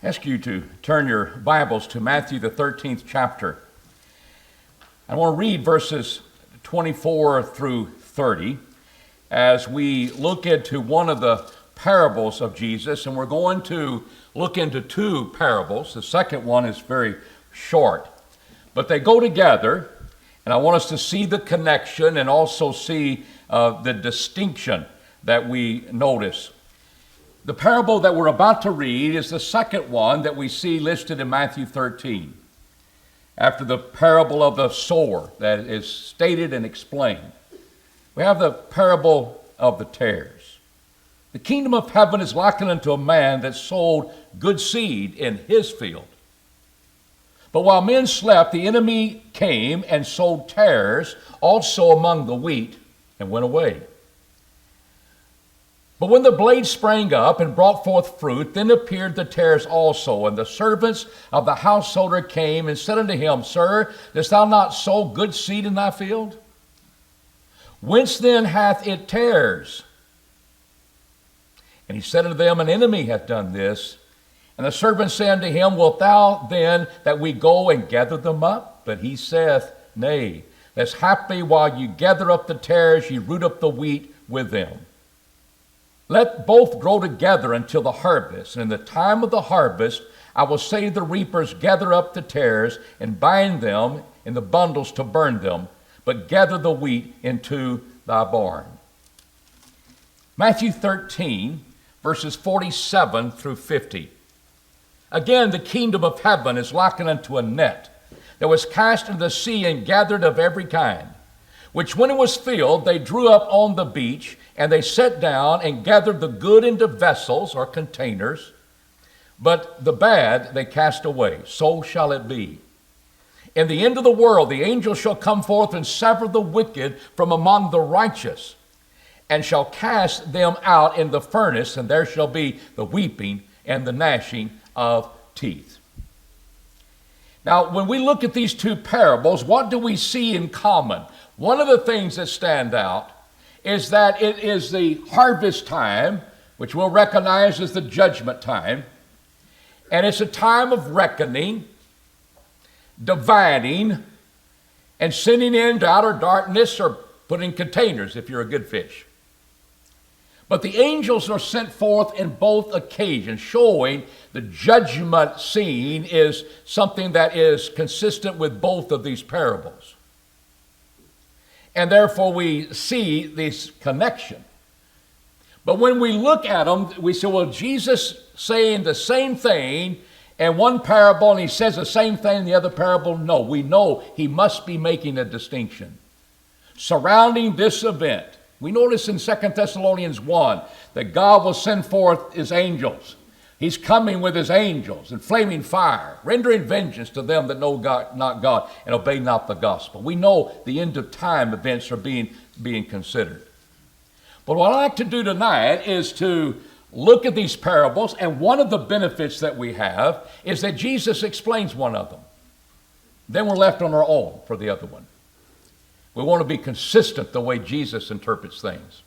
ask you to turn your Bibles to Matthew, the 13th chapter. I want to read verses 24 through 30 as we look into one of the parables of Jesus, and we're going to look into two parables. The second one is very short, but they go together, and I want us to see the connection and also see the distinction that we notice. The parable that we're about to read is the second one that we see listed in Matthew 13, after the parable of the sower that is stated and explained. We have the parable of the tares. The kingdom of heaven is likened unto a man that sowed good seed in his field. But while men slept, the enemy came and sowed tares also among the wheat and went away. But when the blade sprang up and brought forth fruit, then appeared the tares also. And the servants of the householder came and said unto him, Sir, dost thou not sow good seed in thy field? Whence then hath it tares? And he said unto them, An enemy hath done this. And the servants said unto him, Wilt thou then that we go and gather them up? But he saith, Nay, lest haply while you gather up the tares, ye root up the wheat with them. Let both grow together until the harvest. And in the time of the harvest, I will say to the reapers, Gather up the tares and bind them in the bundles to burn them, but gather the wheat into thy barn. Matthew 13, verses 47 through 50. Again, the kingdom of heaven is likened unto a net that was cast into the sea and gathered of every kind, which when it was filled, they drew up on the beach, and they sat down and gathered the good into vessels or containers, but the bad they cast away. So shall it be. In the end of the world, the angel shall come forth and sever the wicked from among the righteous, and shall cast them out in the furnace, and there shall be the weeping and the gnashing of teeth. Now, when we look at these two parables, what do we see in common? One of the things that stand out is that it is the harvest time, which we'll recognize as the judgment time, and it's a time of reckoning, dividing, and sending into outer darkness or put in containers if you're a good fish. But the angels are sent forth in both occasions, showing the judgment scene is something that is consistent with both of these parables. And therefore we see this connection. But when we look at them, we say, well, Jesus saying the same thing in one parable and he says the same thing in the other parable. No, we know he must be making a distinction surrounding this event. We notice in 2 Thessalonians 1 that God will send forth his angels. He's coming with his angels in flaming fire, rendering vengeance to them that know God, not God, and obey not the gospel. We know the end of time events are being considered. But what I'd like to do tonight is to look at these parables, and one of the benefits that we have is that Jesus explains one of them. Then we're left on our own for the other one. We want to be consistent the way Jesus interprets things.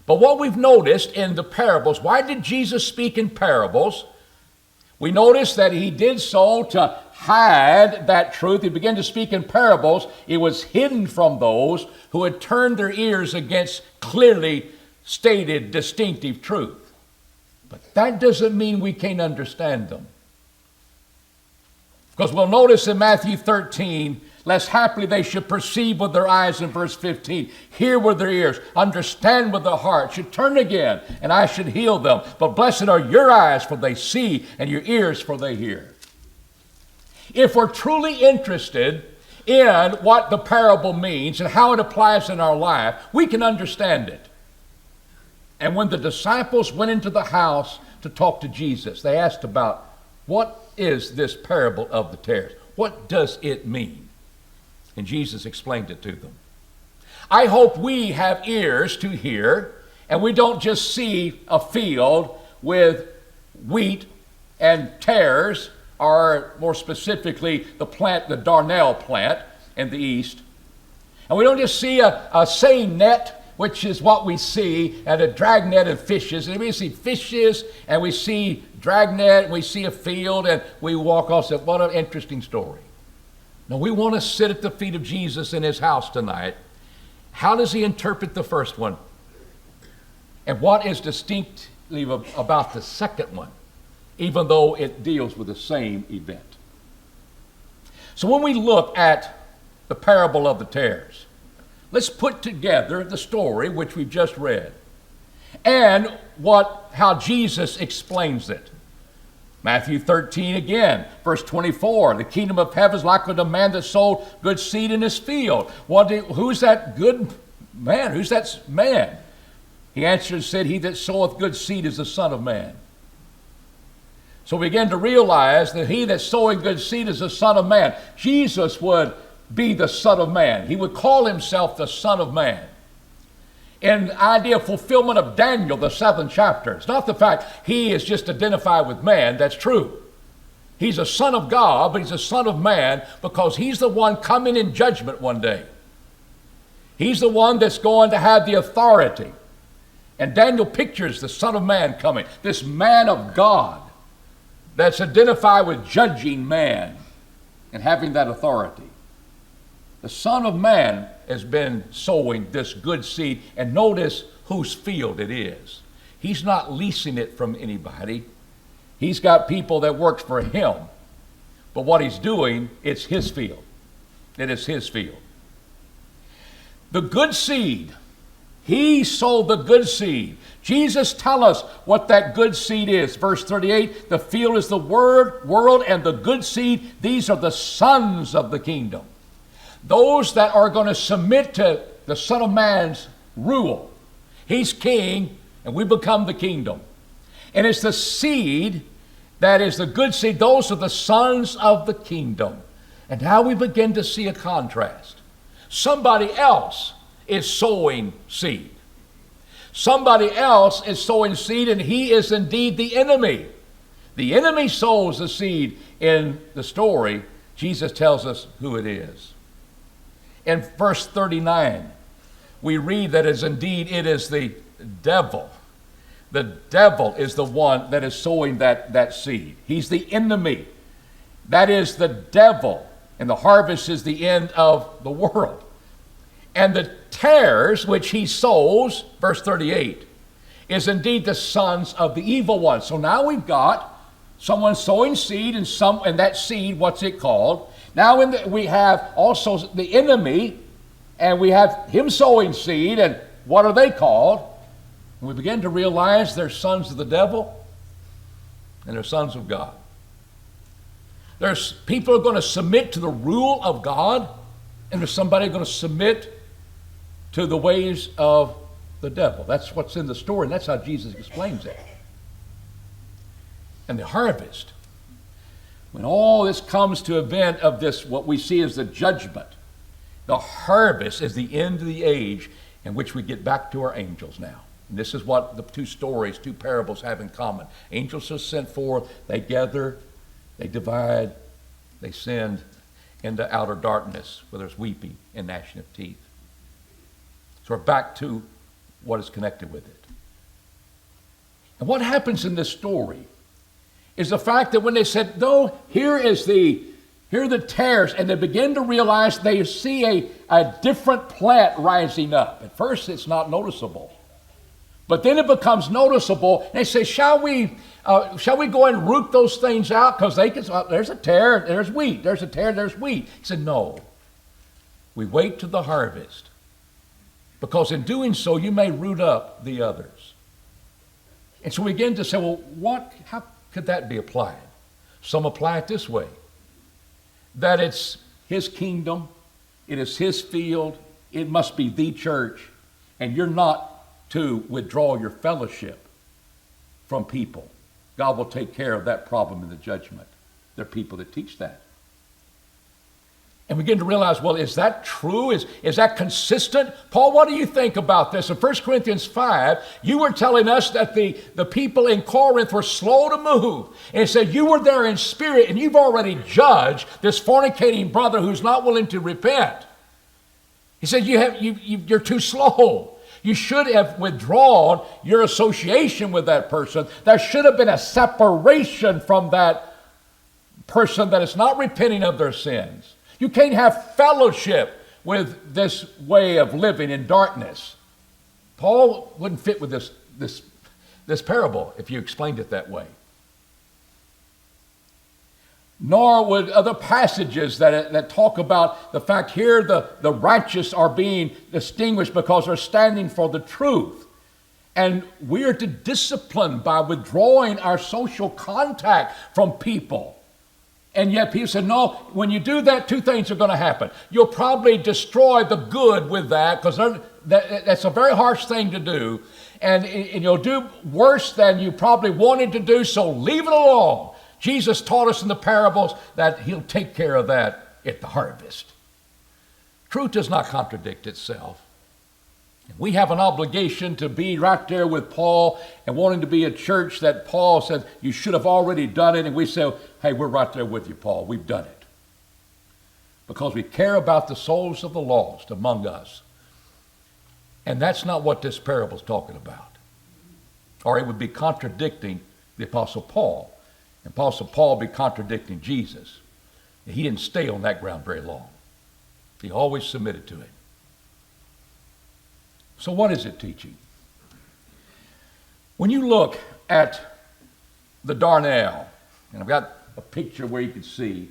But what we've noticed in the parables, why did Jesus speak in parables? We notice that he did so to hide that truth. He began to speak in parables. It was hidden from those who had turned their ears against clearly stated distinctive truth. But that doesn't mean we can't understand them. Because we'll notice in Matthew 13, lest haply they should perceive with their eyes in verse 15, hear with their ears, understand with their heart, should turn again, and I should heal them. But blessed are your eyes, for they see, and your ears, for they hear. If we're truly interested in what the parable means and how it applies in our life, we can understand it. And when the disciples went into the house to talk to Jesus, they asked about, what is this parable of the tares? What does it mean? And Jesus explained it to them. I hope we have ears to hear, and we don't just see a field with wheat and tares, or more specifically, the plant, the darnel plant in the east. And we don't just see a seine net which is what we see at a dragnet of fishes. And we see fishes, and we see dragnet, and we see a field, and we walk off and say, what an interesting story. Now, we want to sit at the feet of Jesus in his house tonight. How does he interpret the first one? And what is distinctly about the second one, even though it deals with the same event? So when we look at the parable of the tares, let's put together the story which we've just read and how Jesus explains it. Matthew 13 again, verse 24, the kingdom of heaven is like unto a man that sowed good seed in his field. Who's that good man? Who's that man? He answered and said, he that soweth good seed is the Son of Man. So we begin to realize that he that's sowing good seed is the Son of Man. Jesus would be the Son of Man. He would call himself the Son of Man. In the idea of fulfillment of Daniel, the 7th chapter, it's not the fact he is just identified with man. That's true. He's a son of God, but he's a son of man because he's the one coming in judgment one day. He's the one that's going to have the authority. And Daniel pictures the Son of Man coming, this man of God that's identified with judging man and having that authority. The Son of Man has been sowing this good seed, and notice whose field it is. He's not leasing it from anybody. He's got people that work for him. But what he's doing, it's his field. It is his field. The good seed. He sowed the good seed. Jesus tell us what that good seed is. Verse 38, the field is the world, and the good seed, these are the sons of the kingdom. Those that are going to submit to the Son of Man's rule. He's king, and we become the kingdom. And it's the seed that is the good seed. Those are the sons of the kingdom. And now we begin to see a contrast. Somebody else is sowing seed. Somebody else is sowing seed, and he is indeed the enemy. The enemy sows the seed in the story. Jesus tells us who it is. In verse 39, we read that it is the devil. The devil is the one that is sowing that seed. He's the enemy. That is the devil. And the harvest is the end of the world. And the tares which he sows, verse 38, is indeed the sons of the evil one. So now we've got someone sowing seed, and that seed, what's it called? Now we have also the enemy, and we have him sowing seed, and what are they called? And we begin to realize they're sons of the devil, and they're sons of God. There's people who are going to submit to the rule of God, and there's somebody going to submit to the ways of the devil. That's what's in the story, and that's how Jesus explains it. And the harvest, when all this comes to event of this, what we see as the judgment, the harvest is the end of the age in which we get back to our angels now. And this is what the two parables have in common. Angels are sent forth, they gather, they divide, they send into outer darkness where there's weeping and gnashing of teeth. So we're back to what is connected with it. And what happens in this story is the fact that when they said, no, here are the tares, and they begin to realize they see a different plant rising up. At first it's not noticeable. But then it becomes noticeable. And they say, shall we go and root those things out? Because there's a tare, there's wheat. There's a tare, there's wheat. He said, no. We wait to the harvest. Because in doing so, you may root up the others. And so we begin to say, well, how could that be applied? Some apply it this way. That it's his kingdom, it is his field, it must be the church, and you're not to withdraw your fellowship from people. God will take care of that problem in the judgment. There are people that teach that. And we begin to realize, well, is that true? Is that consistent? Paul, what do you think about this? In 1 Corinthians 5, you were telling us that the people in Corinth were slow to move. And it said you were there in spirit, and you've already judged this fornicating brother who's not willing to repent. He said, you're too slow. You should have withdrawn your association with that person. There should have been a separation from that person that is not repenting of their sins. You can't have fellowship with this way of living in darkness. Paul wouldn't fit with this parable if you explained it that way. Nor would other passages that talk about the fact here the righteous are being distinguished because they're standing for the truth. And we are to discipline by withdrawing our social contact from people. And yet people say, no, when you do that, two things are going to happen. You'll probably destroy the good with that, because that's a very harsh thing to do. And you'll do worse than you probably wanted to do, so leave it alone. Jesus taught us in the parables that he'll take care of that at the harvest. Truth does not contradict itself. We have an obligation to be right there with Paul and wanting to be a church that Paul said, you should have already done it. And we say, hey, we're right there with you, Paul. We've done it. Because we care about the souls of the lost among us. And that's not what this parable is talking about. Or it would be contradicting the Apostle Paul. And Apostle Paul would be contradicting Jesus. And he didn't stay on that ground very long. He always submitted to it. So what is it teaching? When you look at the darnel, and I've got a picture where you can see,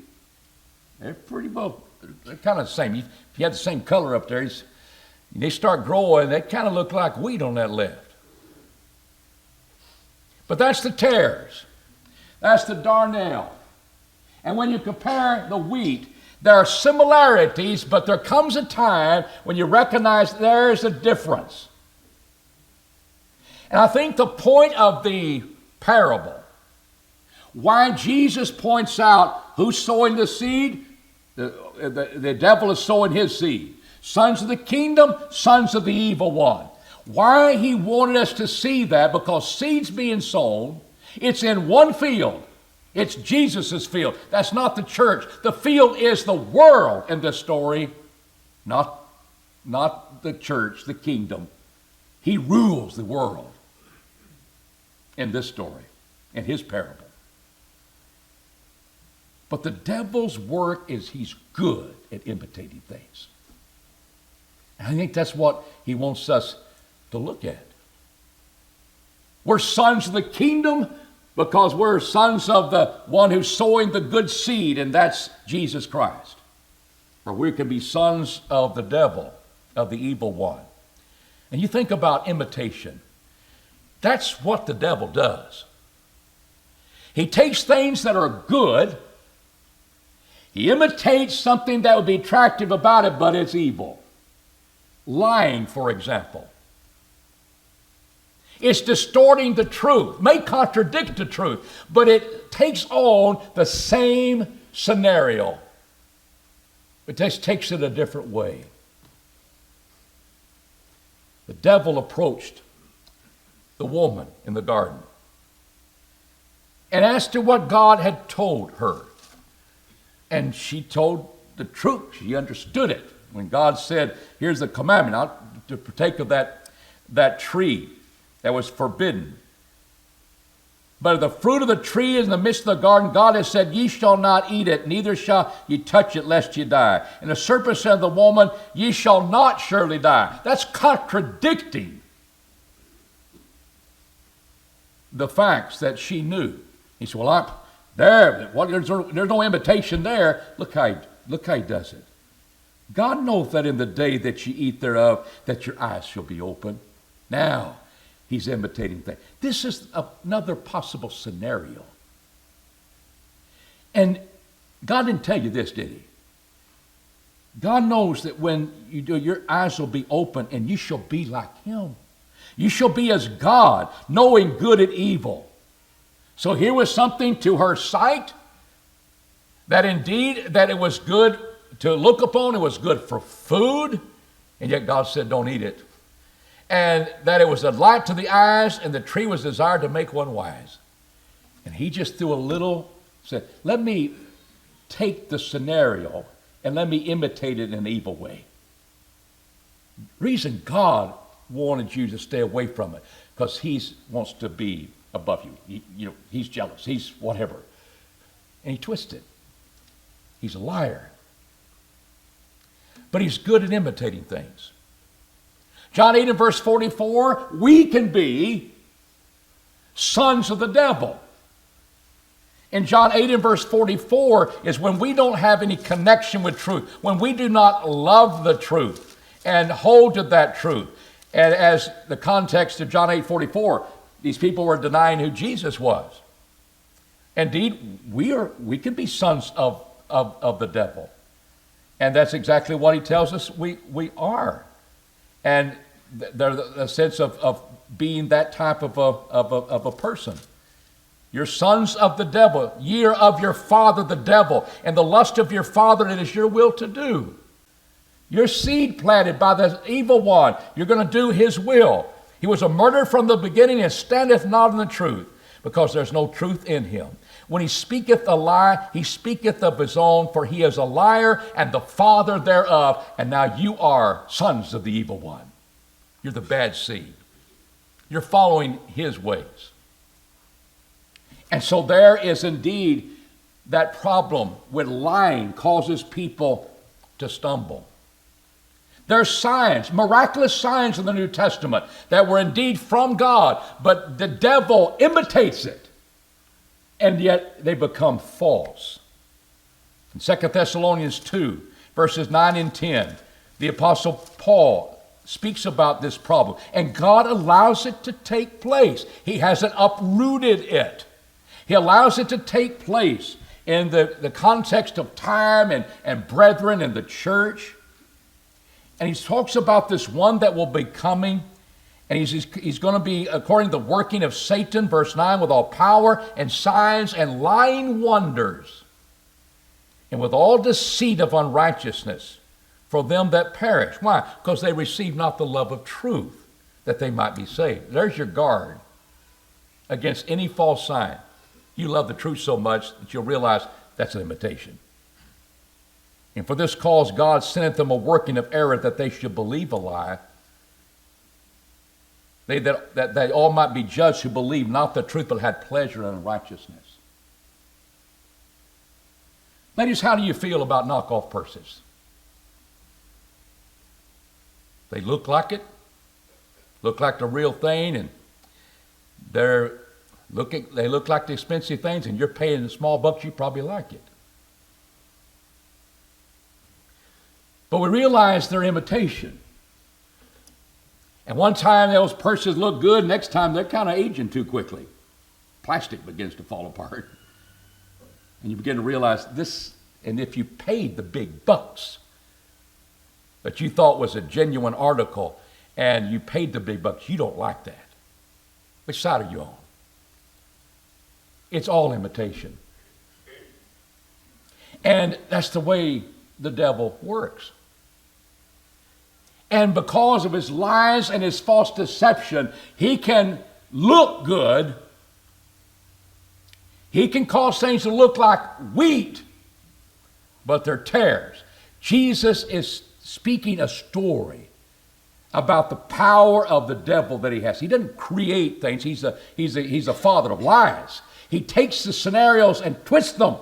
they're pretty well, they're kind of the same. If you had the same color up there, they start growing, they kind of look like wheat on that left. But that's the tares. That's the darnel. And when you compare the wheat, there are similarities, but there comes a time when you recognize there's a difference. And I think the point of the parable, why Jesus points out who's sowing the seed, the devil is sowing his seed. Sons of the kingdom, sons of the evil one. Why he wanted us to see that, because seeds being sown, it's in one field. It's Jesus' field. That's not the church. The field is the world in this story, not the church, the kingdom. He rules the world in this story, in his parable. But the devil's work is he's good at imitating things. And I think that's what he wants us to look at. We're sons of the kingdom because we're sons of the one who's sowing the good seed, and that's Jesus Christ. Or we can be sons of the devil, of the evil one. And you think about imitation. That's what the devil does. He takes things that are good, he imitates something that would be attractive about it, but it's evil. Lying, for example. It's distorting the truth, may contradict the truth, but it takes on the same scenario. It just takes it a different way. The devil approached the woman in the garden and asked her what God had told her. And she told the truth. She understood it. When God said, here's the commandment, not to partake of that tree that was forbidden. But of the fruit of the tree in the midst of the garden, God has said, ye shall not eat it, neither shall ye touch it, lest ye die. And the serpent said to the woman, ye shall not surely die. That's contradicting the facts that she knew. He said, well, there's no imitation there. Look how he does it. God knows that in the day that ye eat thereof, that your eyes shall be open. Now, he's imitating things. This is another possible scenario. And God didn't tell you this, did he? God knows that when you do, your eyes will be open and you shall be like him. You shall be as God, knowing good and evil. So here was something to her sight that indeed that it was good to look upon, it was good for food, and yet God said don't eat it. And that it was a light to the eyes, and the tree was desired to make one wise. And he just threw a little, said, let me take the scenario and let me imitate it in an evil way. The reason God wanted you to stay away from it because he wants to be above you. He's jealous. He's whatever. And he twists it. He's a liar. But he's good at imitating things. John 8 and verse 44, we can be sons of the devil. In John 8 and verse 44 is when we don't have any connection with truth, when we do not love the truth and hold to that truth. And as the context of John 8:44, these people were denying who Jesus was. Indeed, we can be sons of the devil. And that's exactly what he tells us we are. And there's a sense of being that type of a person. You're sons of the devil. Ye are of your father the devil, and the lust of your father it is your will to do. You're seed planted by the evil one. You're going to do his will. He was a murderer from the beginning and standeth not in the truth, because there's no truth in him. When he speaketh a lie, he speaketh of his own, for he is a liar and the father thereof, and now you are sons of the evil one. You're the bad seed. You're following his ways. And so there is indeed that problem with lying causes people to stumble. There's signs, miraculous signs in the New Testament that were indeed from God, but the devil imitates it, and yet they become false. In 2 Thessalonians 2, verses 9 and 10, the Apostle Paul speaks about this problem, and God allows it to take place. He hasn't uprooted it. He allows it to take place in the context of time and brethren and the church. And he talks about this one that will be coming, and he's going to be, according to the working of Satan, verse 9, with all power and signs and lying wonders, and with all deceit of unrighteousness for them that perish. Why? Because they receive not the love of truth, that they might be saved. There's your guard against any false sign. You love the truth so much that you'll realize that's an imitation. And for this cause God senteth them a working of error, that they should believe a lie, that they all might be judged who believe not the truth, but had pleasure in unrighteousness. Ladies, how do you feel about knockoff purses? They look like it, look like the real thing, and they look like the expensive things, and you're paying the small bucks, you probably like it. But we realize they're imitation. And one time those purses look good, next time they're kind of aging too quickly. Plastic begins to fall apart. And you begin to realize this, and if you paid the big bucks that you thought was a genuine article, and you paid the big bucks, you don't like that. Which side are you on? It's all imitation. And that's the way the devil works. And because of his lies and his false deception, he can look good. He can cause things to look like wheat, but they're tares. Jesus is speaking a story about the power of the devil that he has. He doesn't create things. He's a father of lies. He takes the scenarios and twists them.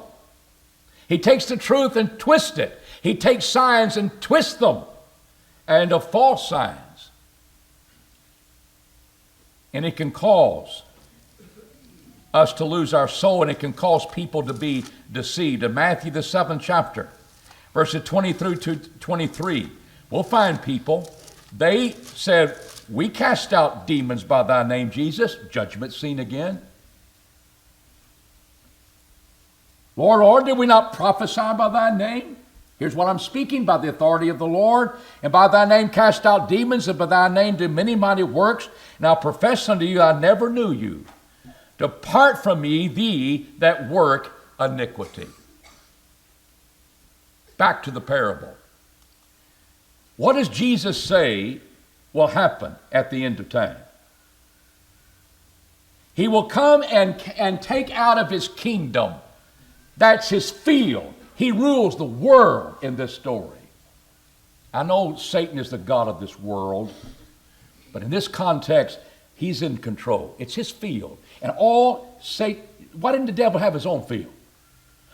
He takes the truth and twists it. He takes signs and twists them, and of false signs. And it can cause us to lose our soul, and it can cause people to be deceived. In Matthew the 7th chapter, verses 20 through to 23, we'll find people, they said, we cast out demons by thy name, Jesus. Judgment scene again. Lord, Lord, did we not prophesy by thy name? Here's what I'm speaking: by the authority of the Lord, and by thy name cast out demons, and by thy name do many mighty works. And I profess unto you, I never knew you. Depart from me, thee that work iniquity. Back to the parable. What does Jesus say will happen at the end of time? He will come and take out of his kingdom. That's his field. He rules the world in this story. I know Satan is the god of this world, But in this context, he's in control. It's his field. And all Satan, why didn't the devil have his own field?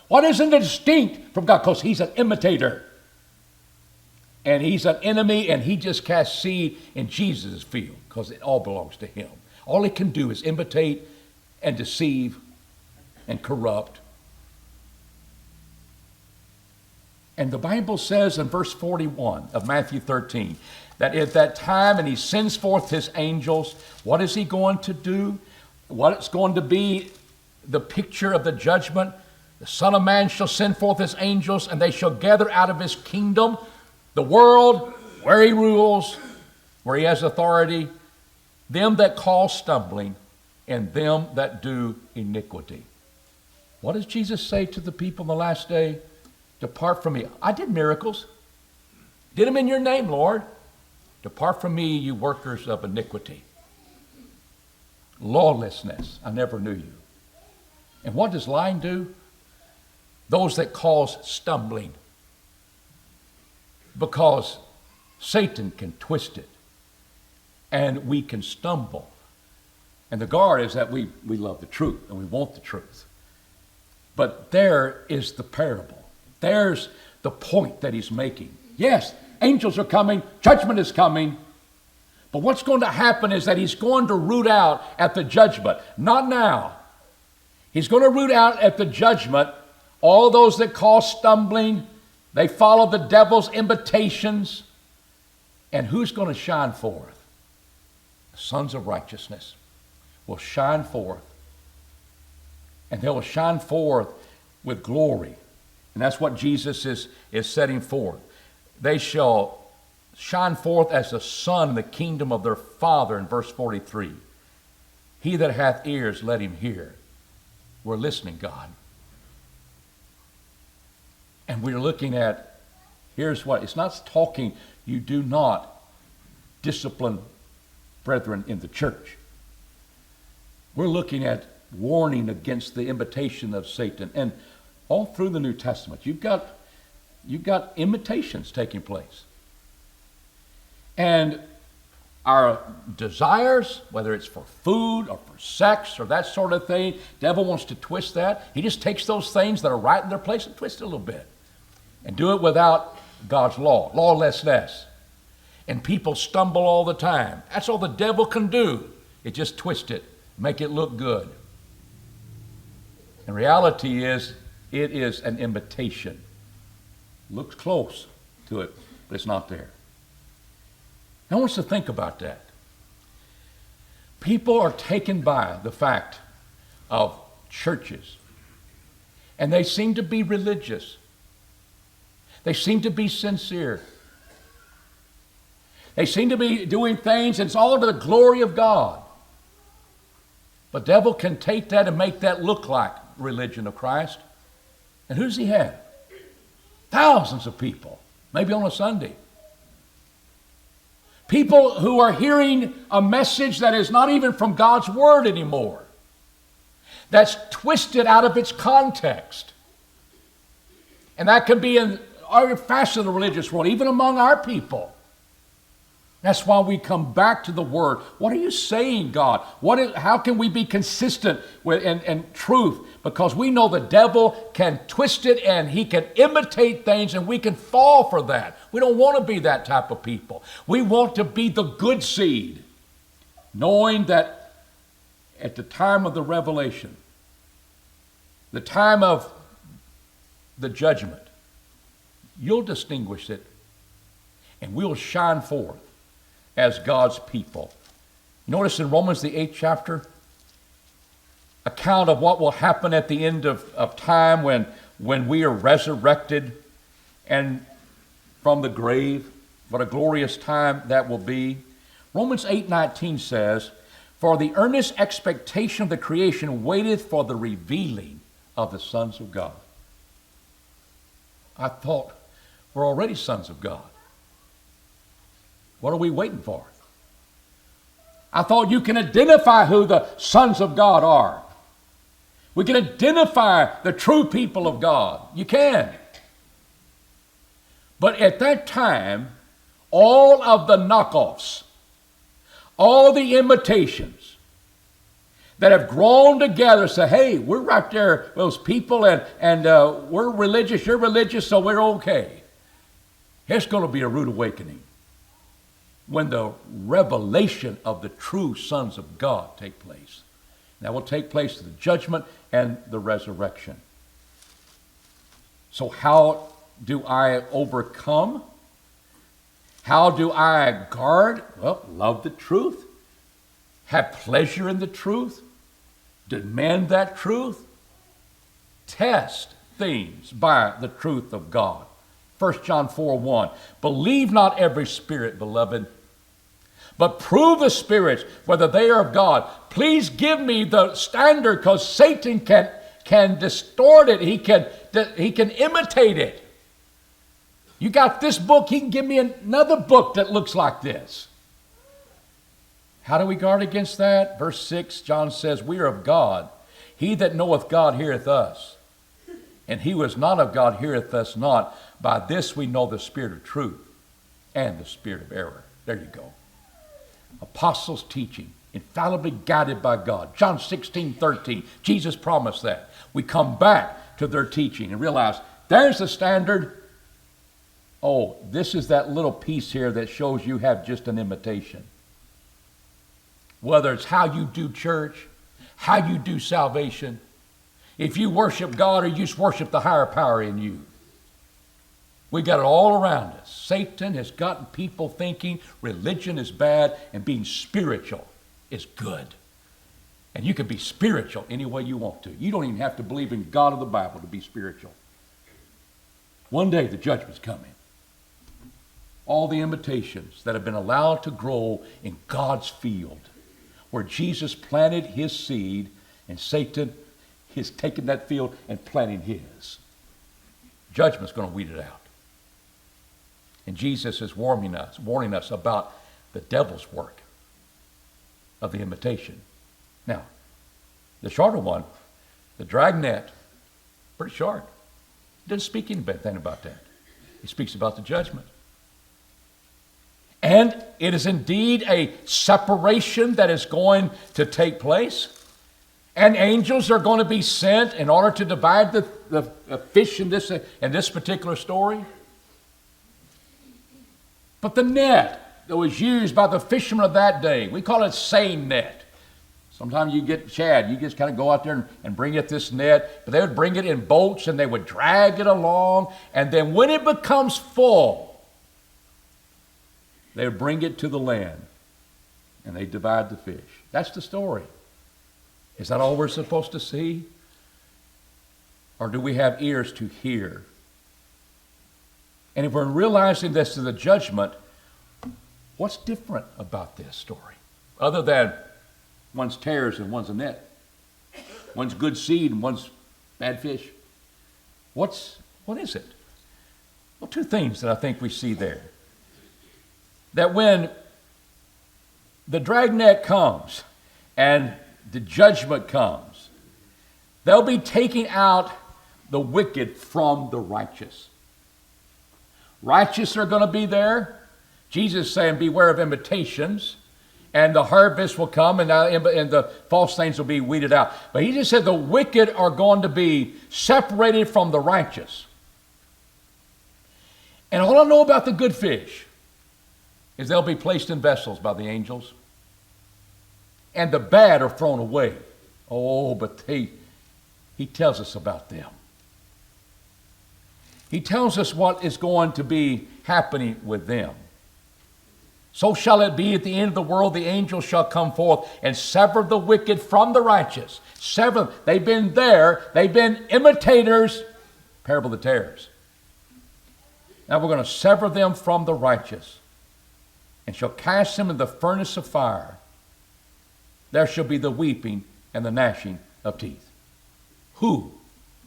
Why isn't it distinct from God? Because he's an imitator. And he's an enemy, and he just casts seed in Jesus' field because it all belongs to him. All he can do is imitate and deceive and corrupt. And the Bible says in verse 41 of Matthew 13 that at that time, and he sends forth his angels, what is he going to do? What is going to be the picture of the judgment? The Son of Man shall send forth his angels, and they shall gather out of his kingdom the world where he rules, where he has authority, them that cause stumbling, and them that do iniquity. What does Jesus say to the people in the last day? Depart from me. I did miracles. Did them in your name, Lord. Depart from me, you workers of iniquity. Lawlessness, I never knew you. And what does lying do? Those that cause stumbling. Because Satan can twist it. And we can stumble. And the guard is that we love the truth and we want the truth. But there is the parable. There's the point that he's making. Yes, angels are coming, judgment is coming. But what's going to happen is that he's going to root out at the judgment. Not now. He's going to root out at the judgment all those that cause stumbling. They follow the devil's invitations. And who's going to shine forth? The sons of righteousness will shine forth. And they will shine forth with glory. And that's what Jesus is setting forth. They shall shine forth as the sun in the kingdom of their Father in verse 43. He that hath ears, let him hear. We're listening, God. And we're looking at, here's what, it's not talking, you do not discipline brethren in the church. We're looking at warning against the imitation of Satan. And all through the New Testament, you've got imitations taking place. And our desires, whether it's for food or for sex or that sort of thing, devil wants to twist that. He just takes those things that are right in their place and twist it a little bit. And do it without God's law, lawlessness. And people stumble all the time. That's all the devil can do. It just twist it, make it look good. And reality is, it is an imitation. Looks close to it, but it's not there. I want us to think about that. People are taken by the fact of churches, and they seem to be religious. They seem to be sincere. They seem to be doing things, and it's all to the glory of God. But the devil can take that and make that look like religion of Christ. And who does he have? Thousands of people, maybe on a Sunday. People who are hearing a message that is not even from God's Word anymore. That's twisted out of its context. And that can be in every facet of the religious world, even among our people. That's why we come back to the Word. What are you saying, God? How can we be consistent with and truth? Because we know the devil can twist it and he can imitate things, and we can fall for that. We don't want to be that type of people. We want to be the good seed, knowing that at the time of the revelation, the time of the judgment, you'll distinguish it and we'll shine forth as God's people. Notice in Romans the 8th chapter, account of what will happen at the end of time when we are resurrected and from the grave. What a glorious time that will be. Romans 8:19 says, for the earnest expectation of the creation waiteth for the revealing of the sons of God. I thought we're already sons of God. What are we waiting for? I thought you can identify who the sons of God are. We can identify the true people of God. You can. But at that time, all of the knockoffs, all the imitations that have grown together say, hey, we're right there, those people, and we're religious, you're religious, so we're okay. There's going to be a rude awakening when the revelation of the true sons of God take place. That will take place at the judgment and the resurrection. So how do I overcome? How do I guard? Well, love the truth, have pleasure in the truth, demand that truth, test things by the truth of God. 1 John 4:1. Believe not every spirit, beloved, but prove the spirits whether they are of God. Please give me the standard, because Satan can distort it. He can imitate it. You got this book, he can give me another book that looks like this. How do we guard against that? Verse 6, John says, we are of God. He that knoweth God heareth us. And he who is not of God heareth us not. By this we know the spirit of truth and the spirit of error. There you go. Apostles' teaching, infallibly guided by God. John 16:13, Jesus promised that. We come back to their teaching and realize there's the standard. Oh, this is that little piece here that shows you have just an imitation. Whether it's how you do church, how you do salvation, if you worship God or you just worship the higher power in you. We got it all around us. Satan has gotten people thinking religion is bad and being spiritual is good. And you can be spiritual any way you want to. You don't even have to believe in God or the Bible to be spiritual. One day the judgment's coming. All the imitations that have been allowed to grow in God's field, where Jesus planted his seed and Satan is taking that field and planting his. Judgment's going to weed it out. And Jesus is warning us about the devil's work of the imitation. Now, the shorter one, the Dragnet, pretty short. He doesn't speak anything about that. He speaks about the judgment. And it is indeed a separation that is going to take place. And angels are going to be sent in order to divide the fish in this particular story. But the net that was used by the fishermen of that day, we call it seine net. Sometimes you get shad, you just kind of go out there and bring it this net, but they would bring it in boats and they would drag it along, and then when it becomes full, they would bring it to the land and they divide the fish. That's the story. Is that all we're supposed to see? Or do we have ears to hear? And if we're realizing this is the judgment, what's different about this story? Other than one's tares and one's a net. One's good seed and one's bad fish. What is it? Well, two things that I think we see there. That when the dragnet comes and the judgment comes, they'll be taking out the wicked from the righteous. Righteous are going to be there. Jesus is saying, beware of imitations, and the harvest will come, and the false things will be weeded out. But he just said the wicked are going to be separated from the righteous. And all I know about the good fish is they'll be placed in vessels by the angels, and the bad are thrown away. Oh, but he tells us about them. He tells us what is going to be happening with them. So shall it be at the end of the world, the angels shall come forth and sever the wicked from the righteous. Sever them. They've been there. They've been imitators. Parable of the tares. Now we're going to sever them from the righteous and shall cast them in the furnace of fire. There shall be the weeping and the gnashing of teeth. Who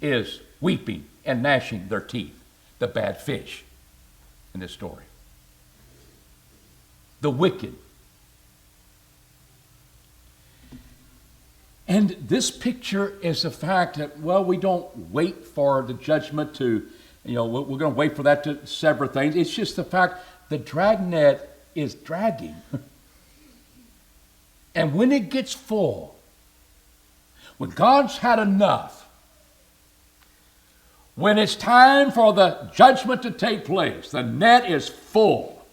is weeping and gnashing their teeth? The bad fish in this story. The wicked. And this picture is the fact that, well, we don't wait for the judgment to, we're going to wait for that to sever things. It's just the fact the dragnet is dragging. And when it gets full, when God's had enough, when it's time for the judgment to take place, the net is full,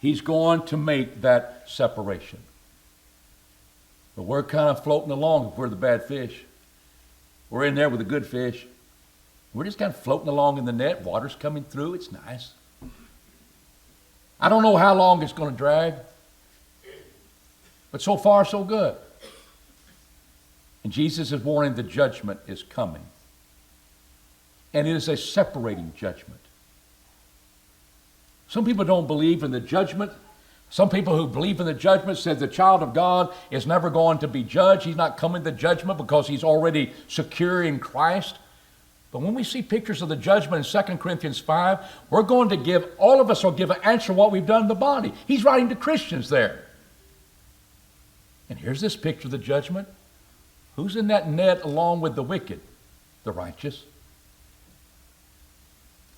he's going to make that separation. But we're kind of floating along if we're the bad fish. We're in there with the good fish. We're just kind of floating along in the net. Water's coming through. It's nice. I don't know how long it's going to drag. But so far, so good. And Jesus is warning the judgment is coming. And it is a separating judgment. Some people don't believe in the judgment. Some people who believe in the judgment said the child of God is never going to be judged. He's not coming to judgment because he's already secure in Christ. But when we see pictures of the judgment in 2 Corinthians 5, we're going to give, all of us will give an answer what we've done in the body. He's writing to Christians there. And here's this picture of the judgment. Who's in that net along with the wicked? The righteous.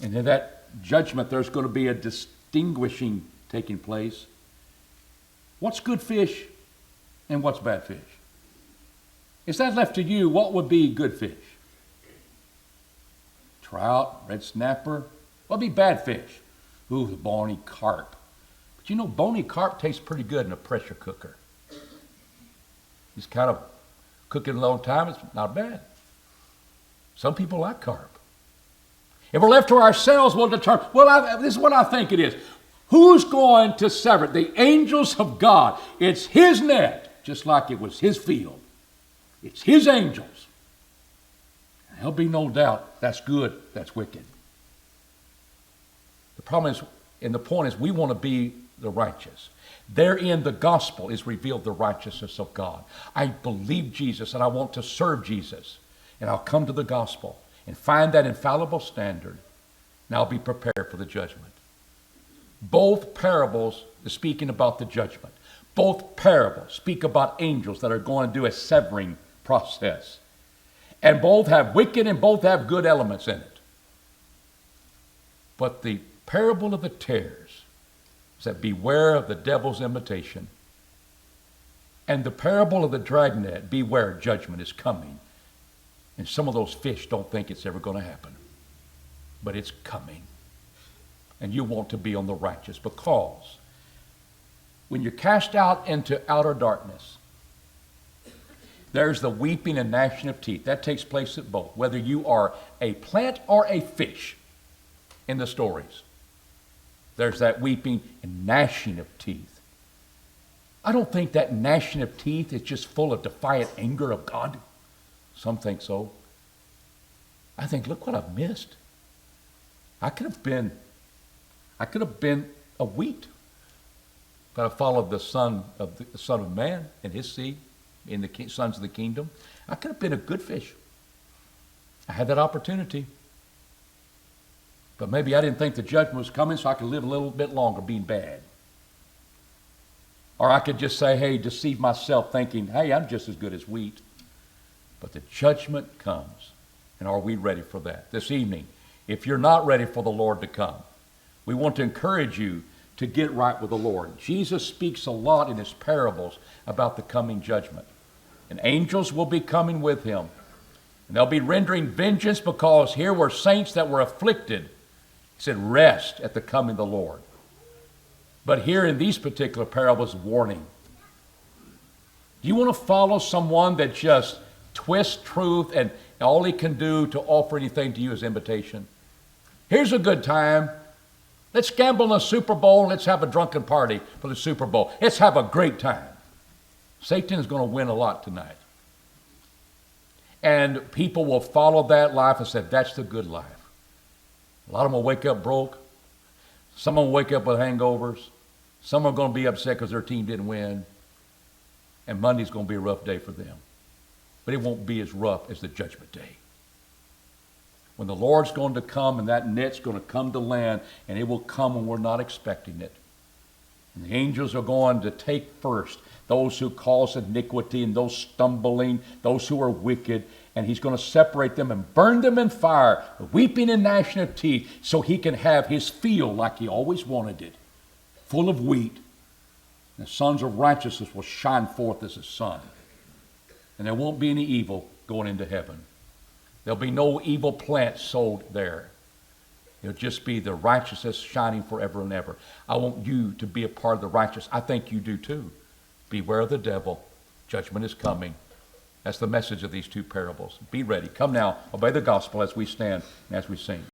And in that judgment, there's going to be a distinguishing taking place. What's good fish and what's bad fish? Is that left to you? What would be good fish? Trout, red snapper. What would be bad fish? Ooh, the bony carp. But you know, bony carp tastes pretty good in a pressure cooker. Just kind of cook it a long time, it's not bad. Some people like carp. If we're left to ourselves, we'll determine, this is what I think it is. Who's going to sever it? The angels of God. It's his net, just like it was his field. It's his angels. And there'll be no doubt that's good, that's wicked. The problem is, and the point is, we want to be the righteous. Therein the gospel is revealed the righteousness of God. I believe Jesus and I want to serve Jesus. And I'll come to the gospel and find that infallible standard. And I'll be prepared for the judgment. Both parables are speaking about the judgment. Both parables speak about angels that are going to do a severing process. And both have wicked and both have good elements in it. But the parable of the tares is that beware of the devil's imitation. And the parable of the dragnet, beware, judgment is coming. And some of those fish don't think it's ever going to happen. But it's coming. And you want to be on the righteous, because when you're cast out into outer darkness, there's the weeping and gnashing of teeth. That takes place at both, whether you are a plant or a fish in the stories. There's that weeping and gnashing of teeth. I don't think that gnashing of teeth is just full of defiant anger of God. Some think so. I think, look what I've missed. I could have been a wheat, but I followed the Son of Man and his seed in the sons of the kingdom. I could have been a good fish. I had that opportunity. But maybe I didn't think the judgment was coming, so I could live a little bit longer being bad. Or I could just say, hey, deceive myself thinking, hey, I'm just as good as wheat. But the judgment comes. And are we ready for that? This evening, if you're not ready for the Lord to come, we want to encourage you to get right with the Lord. Jesus speaks a lot in his parables about the coming judgment. And angels will be coming with him. And they'll be rendering vengeance, because here were saints that were afflicted. He said, rest at the coming of the Lord. But here in these particular parables, warning. Do you want to follow someone that just twists truth and all he can do to offer anything to you is invitation? Here's a good time. Let's gamble in the Super Bowl. Let's have a drunken party for the Super Bowl. Let's have a great time. Satan is going to win a lot tonight. And people will follow that life and say, that's the good life. A lot of them will wake up broke. Some will wake up with hangovers. Some are going to be upset because their team didn't win. And Monday's going to be a rough day for them. But it won't be as rough as the judgment day. When the Lord's going to come and that net's going to come to land, and it will come when we're not expecting it. And the angels are going to take first those who cause iniquity and those stumbling, those who are wicked, and he's going to separate them and burn them in fire, weeping and gnashing of teeth, so he can have his field like he always wanted it, full of wheat. The sons of righteousness will shine forth as the sun. And there won't be any evil going into heaven. There'll be no evil plant sowed there. It'll just be the righteousness shining forever and ever. I want you to be a part of the righteous. I think you do too. Beware of the devil. Judgment is coming. That's the message of these two parables. Be ready. Come now, obey the gospel as we stand and as we sing.